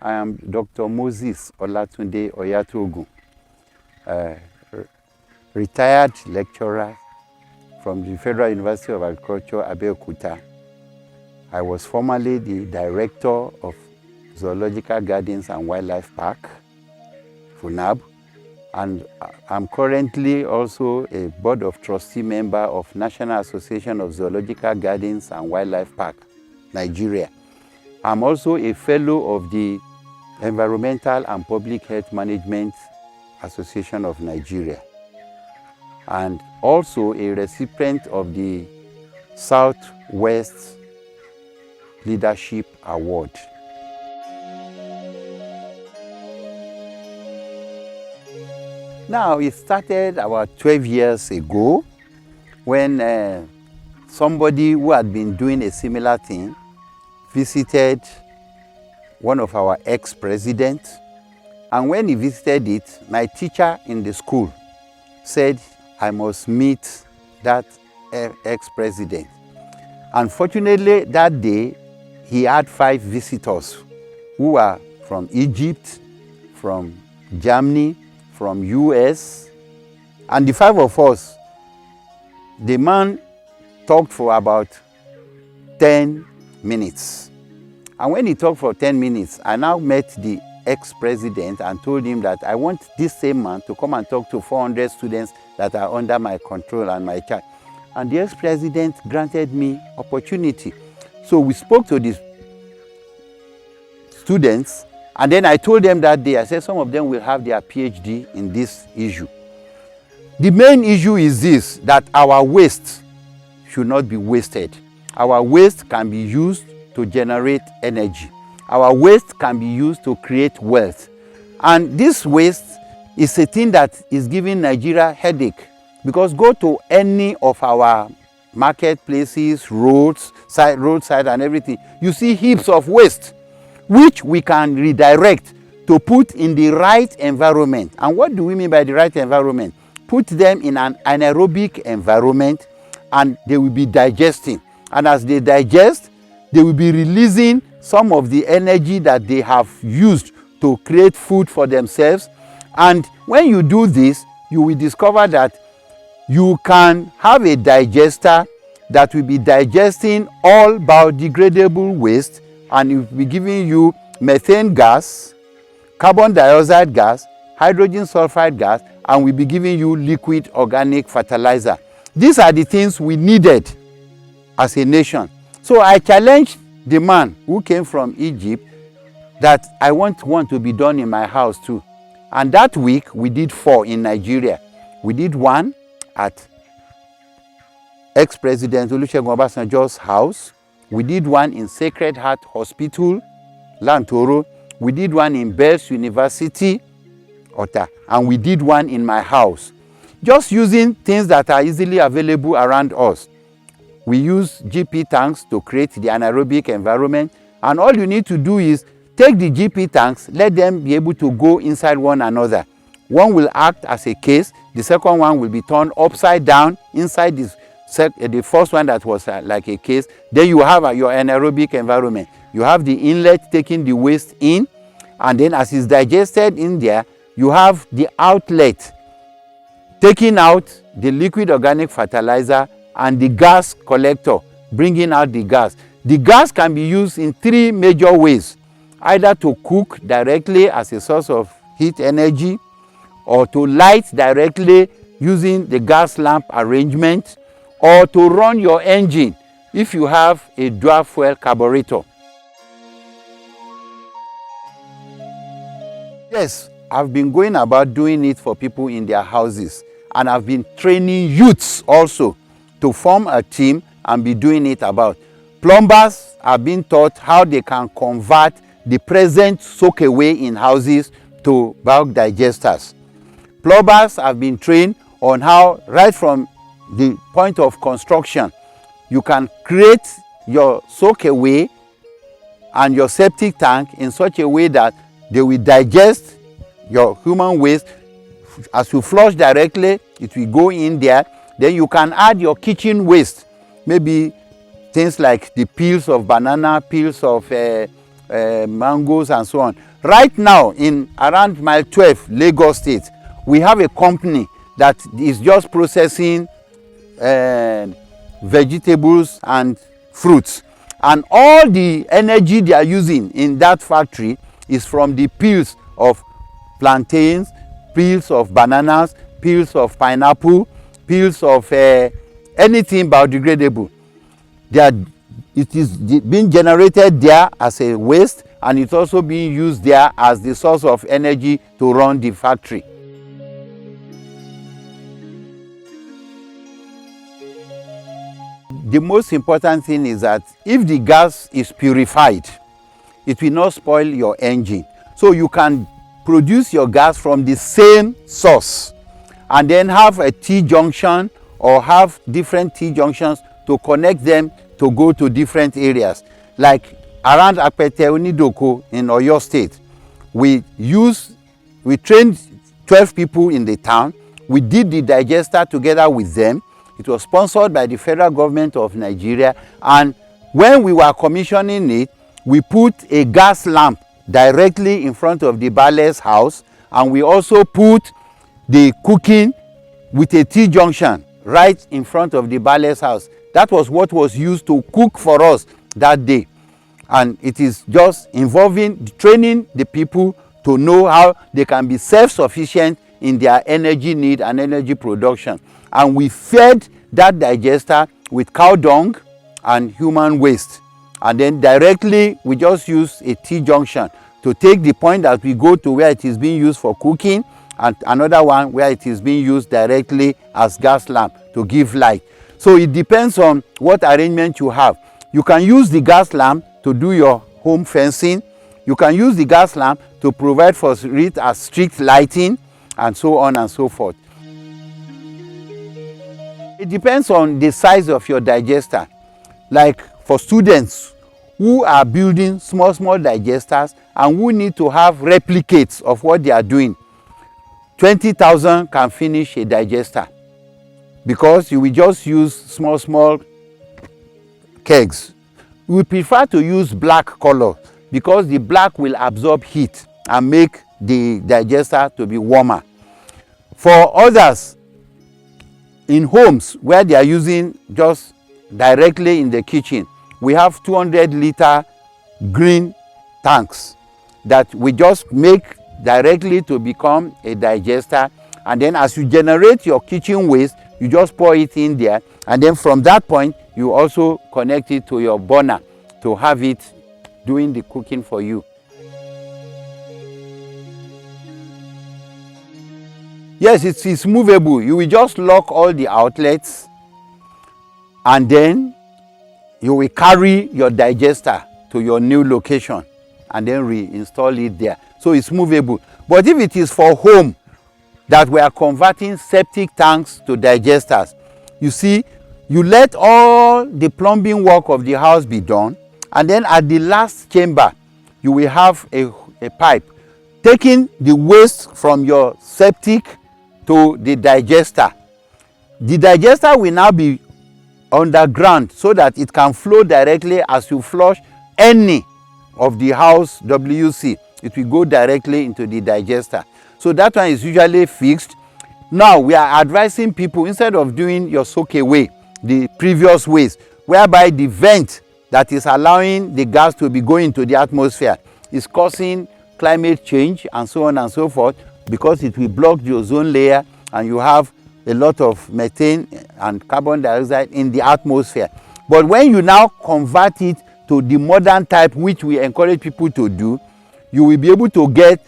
I am Dr. Moses 𝘿𝙤𝙤𝙀𝙤, retired lecturer from the Federal University of Agriculture, 𝙬𝙤𝙤𝙀. I was formerly the director of Zoological Gardens and Wildlife Park, FUNAB, and I'm currently also a Board of Trustee member of National Association of Zoological Gardens and Wildlife Park, Nigeria. I'm also a fellow of the Environmental and Public Health Management Association of Nigeria, and also a recipient of the Southwest Leadership Award. Now, it started about 12 years ago when somebody who had been doing a similar thing visited one of our ex-presidents. And when he visited it, my teacher in the school said, I must meet that ex-president. Unfortunately, that day, he had 5 visitors who were from Egypt, from Germany, from US, and the 5 of us. The man talked for about 10 minutes. And when he talked for 10 minutes, I now met the ex-president and told him that I want this same man to come and talk to 400 students that are under my control and my charge. And the ex-president granted me opportunity. So we spoke to the students, and then I told them that day, I said some of them will have their PhD in this issue. The main issue is this, that our waste should not be wasted. Our waste can be used to generate energy. Our waste can be used to create wealth. And this waste is a thing that is giving Nigeria headache, because go to any of our marketplaces, roadside and everything, you see heaps of waste, which we can redirect to put in the right environment. And what do we mean by the right environment? Put them in an anaerobic environment and they will be digesting. And as they digest, they will be releasing some of the energy that they have used to create food for themselves. And when you do this, you will discover that you can have a digester that will be digesting all biodegradable waste, and it will be giving you methane gas, carbon dioxide gas, hydrogen sulfide gas, and will be giving you liquid organic fertilizer. These are the things we needed as a nation. So I challenged the man who came from Egypt that I want one to be done in my house too. And that week we did 4 in Nigeria. We did 1 at ex-President Olusegun Obasanjo's house. We did 1 in Sacred Heart Hospital, Lantoro. We did 1 in Bells University, Ota. And we did 1 in my house. Just using things that are easily available around us. We use GP tanks to create the anaerobic environment. And all you need to do is take the GP tanks, let them be able to go inside one another. One will act as a case. The second one will be turned upside down inside this. The first one that was like a case, then you have your anaerobic environment. You have the inlet taking the waste in, and then as it's digested in there, you have the outlet taking out the liquid organic fertilizer and the gas collector bringing out the gas. The gas can be used in 3 major ways, either to cook directly as a source of heat energy, or to light directly using the gas lamp arrangement, or to run your engine if you have a dual fuel carburetor. Yes, I've been going about doing it for people in their houses, and I've been training youths also to form a team and be doing it about. Plumbers have been taught how they can convert the present soak away in houses to biodigesters. Plumbers have been trained on how, right from the point of construction, you can create your soak away and your septic tank in such a way that they will digest your human waste. As you flush directly, it will go in there. Then you can add your kitchen waste, maybe things like the peels of banana, peels of mangoes and so on. Right now, in around mile 12, Lagos State, we have a company that is just processing vegetables and fruits. And all the energy they are using in that factory is from the peels of plantains, peels of bananas, peels of pineapple, peels of anything biodegradable. It is being generated there as a waste, and it's also being used there as the source of energy to run the factory. The most important thing is that if the gas is purified, it will not spoil your engine. So you can produce your gas from the same source and then have a T-junction or have different T-junctions to connect them to go to different areas. Like around 𝙬𝙤𝙤𝙠𝙤 in Oyo State, we trained 12 people in the town. We did the digester together with them. It was sponsored by the federal government of Nigeria, and when we were commissioning it, we put a gas lamp directly in front of the 𝙤𝙤's house, and we also put the cooking with a T-junction right in front of the 𝙤𝙤's house. That was what was used to cook for us that day. And it is just involving training the people to know how they can be self-sufficient in their energy need and energy production. And we fed that digester with cow dung and human waste. And then directly we just use a T-junction to take the point that we go to where it is being used for cooking, and another one where it is being used directly as gas lamp to give light. So it depends on what arrangement you have. You can use the gas lamp to do your home fencing. You can use the gas lamp to provide for it as strict lighting, and so on and so forth. It depends on the size of your digester. Like for students who are building small digesters and who need to have replicates of what they are doing, 20,000 can finish a digester, because you will just use small kegs. We prefer to use black color because the black will absorb heat and make the digester to be warmer. For others, in homes where they are using just directly in the kitchen, we have 200-liter green tanks that we just make directly to become a digester. And then as you generate your kitchen waste, you just pour it in there, and then from that point you also connect it to your burner to have it doing the cooking for you. Yes, it's movable. You will just lock all the outlets, and then you will carry your digester to your new location and then reinstall it there. So it's movable. But if it is for home that we are converting septic tanks to digesters, you see, you let all the plumbing work of the house be done, and then at the last chamber you will have a pipe taking the waste from your septic to the digester. The digester will now be underground so that it can flow directly as you flush any of the house WC. It will go directly into the digester. So that one is usually fixed. Now we are advising people, instead of doing your soak away, the previous ways, whereby the vent that is allowing the gas to be going to the atmosphere is causing climate change and so on and so forth, because it will block the ozone layer and you have a lot of methane and carbon dioxide in the atmosphere. But when you now convert it to the modern type, which we encourage people to do, you will be able to get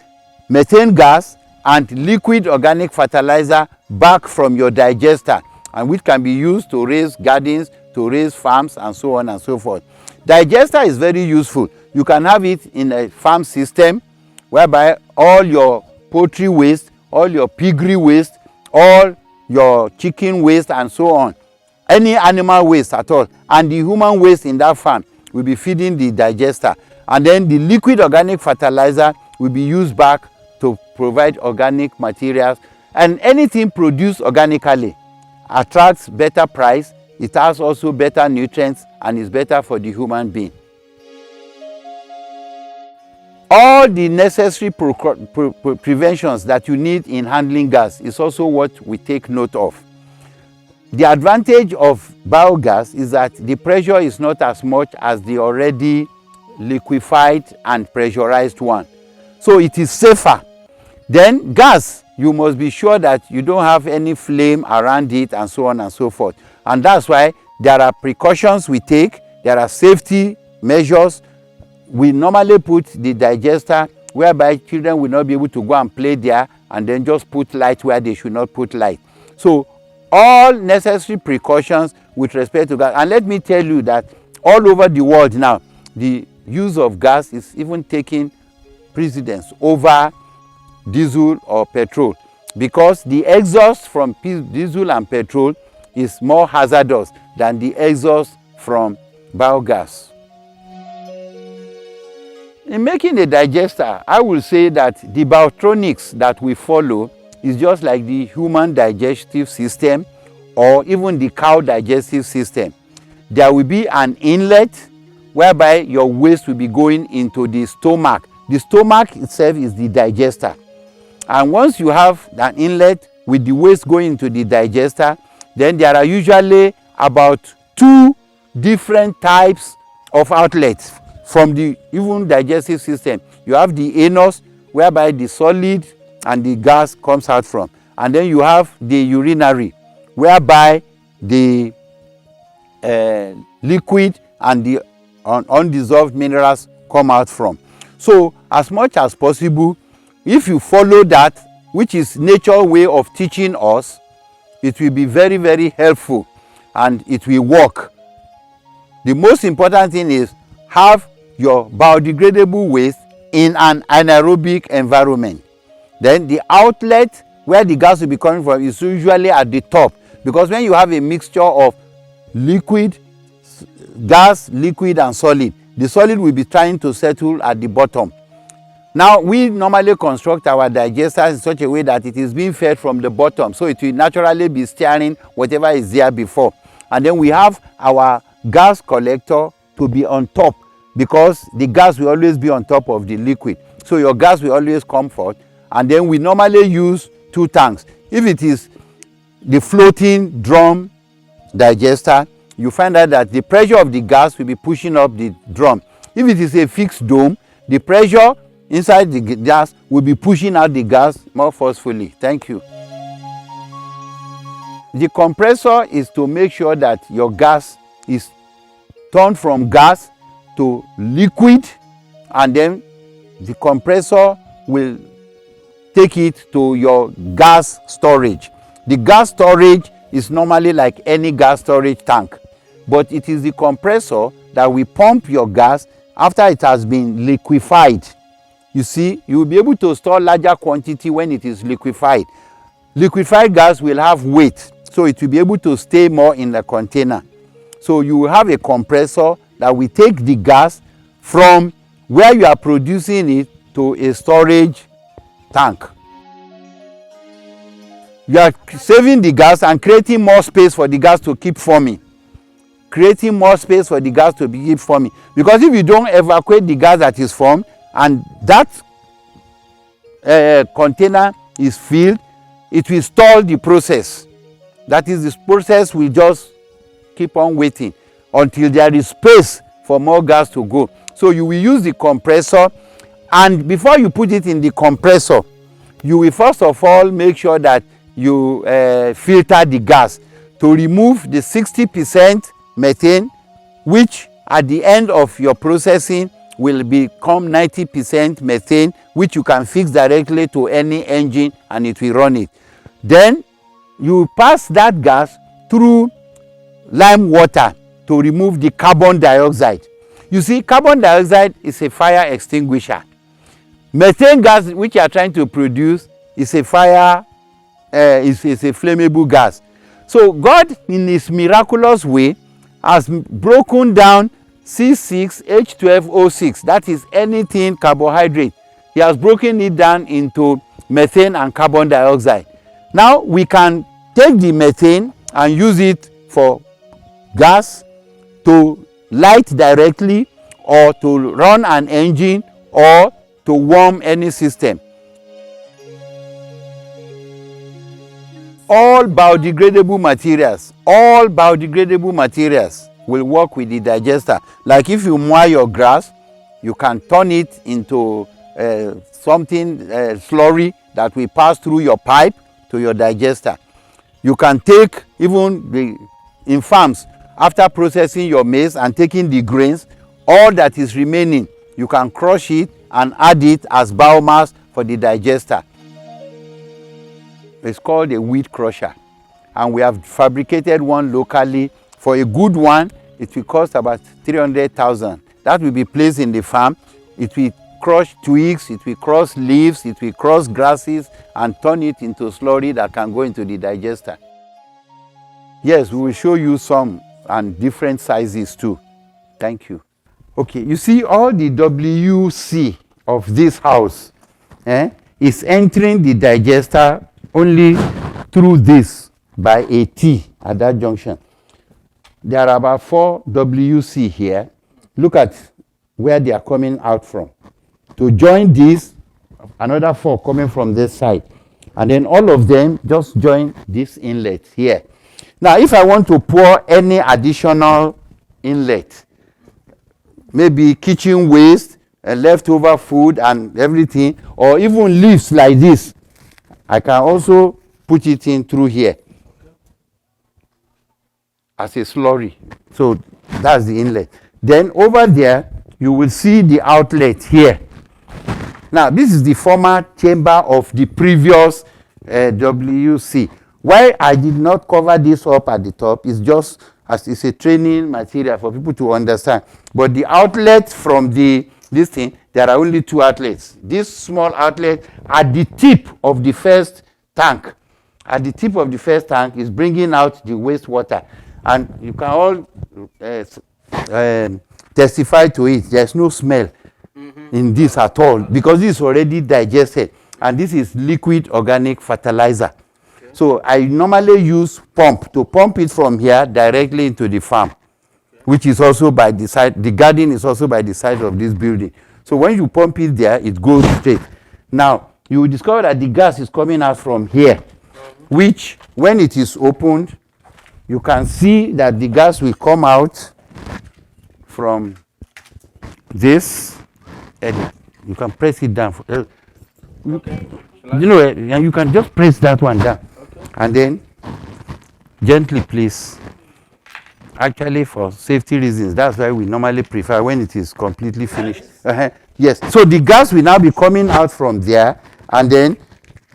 methane gas and liquid organic fertilizer back from your digester, and which can be used to raise gardens, to raise farms, and so on and so forth. Digester is very useful. You can have it in a farm system whereby all your poultry waste, all your piggery waste, all your chicken waste, and so on, any animal waste at all, and the human waste in that farm will be feeding the digester, and then the liquid organic fertilizer will be used back to provide organic materials. And anything produced organically attracts better price, it has also better nutrients, and is better for the human being. all the necessary preventions that you need in handling gas is also what we take note of. The advantage of biogas is that the pressure is not as much as the already liquefied and pressurized one. So it is safer. Then gas, you must be sure that you don't have any flame around it and so on and so forth. And that's why there are precautions we take, there are safety measures. We normally put the digester whereby children will not be able to go and play there and then just put light where they should not put light. So all necessary precautions with respect to gas. And let me tell you that all over the world now, the use of gas is even taking precedence over diesel or petrol, because the exhaust from diesel and petrol is more hazardous than the exhaust from biogas. In making a digester, I will say that the biotronics that we follow is just like the human digestive system or even the cow digestive system. There will be an inlet whereby your waste will be going into the stomach. The stomach itself is the digester. And once you have an inlet with the waste going into the digester, then there are usually about 2 different types of outlets from the even digestive system. You have the anus, whereby the solid and the gas comes out from. And then you have the urinary, whereby the liquid and the undissolved minerals come out from. So as much as possible, if you follow that, which is nature's way of teaching us, it will be very, very helpful and it will work. The most important thing is have your biodegradable waste in an anaerobic environment. Then the outlet where the gas will be coming from is usually at the top, because when you have a mixture of liquid, gas, liquid and solid, the solid will be trying to settle at the bottom. Now we normally construct our digesters in such a way that it is being fed from the bottom, so it will naturally be steering whatever is there before. And then we have our gas collector to be on top, because the gas will always be on top of the liquid, so your gas will always come forth. And then we normally use 2 tanks. If it is the floating drum digester, you find out that the pressure of the gas will be pushing up the drum. If it is a fixed dome, the pressure inside the gas will be pushing out the gas more forcefully. Thank you. The compressor is to make sure that your gas is turned from gas to liquid, and then the compressor will take it to your gas storage. The gas storage is normally like any gas storage tank, but it is the compressor that will pump your gas after it has been liquefied. You see, you will be able to store larger quantity when it is liquefied. Liquefied gas will have weight, so it will be able to stay more in the container. So you will have a compressor that will take the gas from where you are producing it to a storage tank. You are saving the gas and creating more space for the gas to keep forming. Creating more space for the gas to keep forming. Because if you don't evacuate the gas that is formed and that container is filled, it will stall the process. That is, this process will just keep on waiting until there is space for more gas to go. So you will use the compressor, and before you put it in the compressor, you will first of all make sure that you filter the gas to remove the 60% methane, which at the end of your processing will become 90% methane, which you can fix directly to any engine and it will run it. Then you pass that gas through lime water to remove the carbon dioxide. You see, carbon dioxide is a fire extinguisher. Methane gas, which you are trying to produce, is a flammable gas. So God, in his miraculous way, has broken down C6H12O6, that is anything carbohydrate. He has broken it down into methane and carbon dioxide. Now we can take the methane and use it for gas, to light directly, or to run an engine, or to warm any system. All biodegradable materials will work with the digester. Like if you mow your grass, you can turn it into something slurry that will pass through your pipe to your digester. You can take even in farms, after processing your maize and taking the grains, all that is remaining, you can crush it and add it as biomass for the digester. It's called a wheat crusher, and we have fabricated one locally. For a good one, it will cost about 300,000. That will be placed in the farm. It will crush twigs, it will crush leaves, it will crush grasses, and turn it into slurry that can go into the digester. Yes, we will show you some and different sizes too. Thank you. Okay, you see all the WC of this house is entering the digester only through this by a T at that junction. There are about 4 WC here. Look at where they are coming out from. To join this, another 4 coming from this side. And then all of them just join this inlet here. Now, if I want to pour any additional inlet, maybe kitchen waste, leftover food and everything, or even leaves like this, I can also put it in through here as a slurry. So that's the inlet. Then over there, you will see the outlet here. Now, this is the former chamber of the previous WC. Why I did not cover this up at the top is just as it's a training material for people to understand. But the outlet from this thing, there are only 2 outlets. This small outlet at the tip of the first tank. At the tip of the first tank is bringing out the wastewater. And you can all testify to it. There's no smell in this at all because this is already digested. And this is liquid organic fertilizer. Okay. So I normally use pump to pump it from here directly into the farm, which is also by the side. The garden is also by the side of this building. So when you pump it there, it goes straight. Now, you will discover that the gas is coming out from here, which when it is opened, you can see that the gas will come out from this. You can press it down. Okay. You know, you can just press that one down. Okay. And then gently, please. Actually, for safety reasons, that's why we normally prefer when it is completely finished. Yes. So the gas will now be coming out from there, and then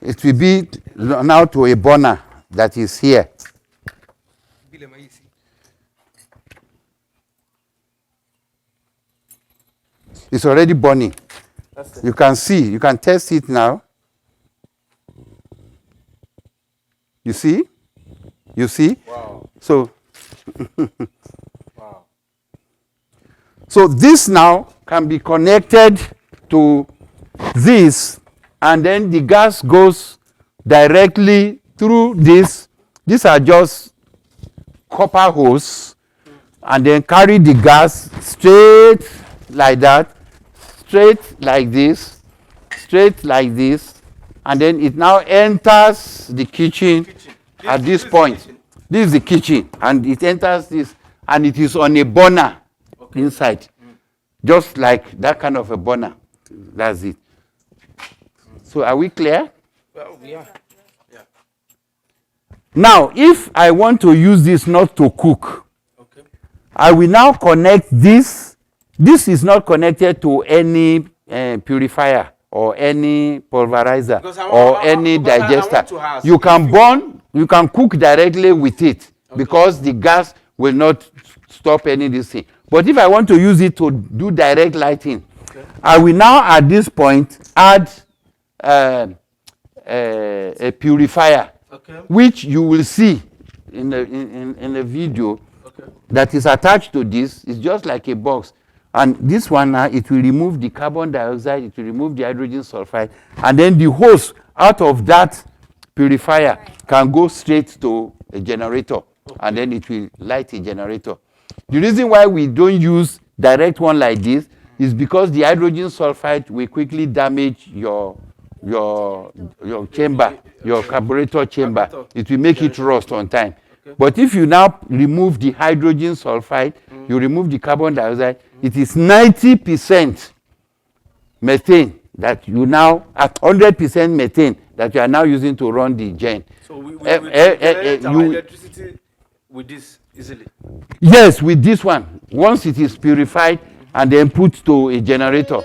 it will be now to a burner that is here. It's already burning. You can see, you can test it now. You see? You see? Wow. So, wow. So this now can be connected to this, and then the gas goes directly through this. These are just copper hose, and then carry the gas straight like that, straight like this, straight like this, and then it now enters the kitchen at this point. This is the kitchen, and it enters this, and it is on a burner inside, just like that kind of a burner. That's it. So are we clear? Well, yeah. Now, if I want to use this not to cook, I will now connect this. This is not connected to any purifier or any pulverizer or any digester. You can burn, you can cook directly with it because the gas will not stop any of this thing. But if I want to use it to do direct lighting, I will now at this point add a purifier, which you will see in the video that is attached to this. It's just like a box. And this one now, it will remove the carbon dioxide, it will remove the hydrogen sulfide, and then the hose out of that purifier can go straight to a generator, and then it will light a generator. The reason why we don't use direct one like this is because the hydrogen sulfide will quickly damage your chamber, your carburetor chamber. It will make it rust on time. Okay. But if you now remove the hydrogen sulfide, you remove the carbon dioxide, it is 90% methane that you now, at 100% methane that you are now using to run the gen. So we generate our electricity with this easily? Yes, with this one. Once it is purified and then put to a generator.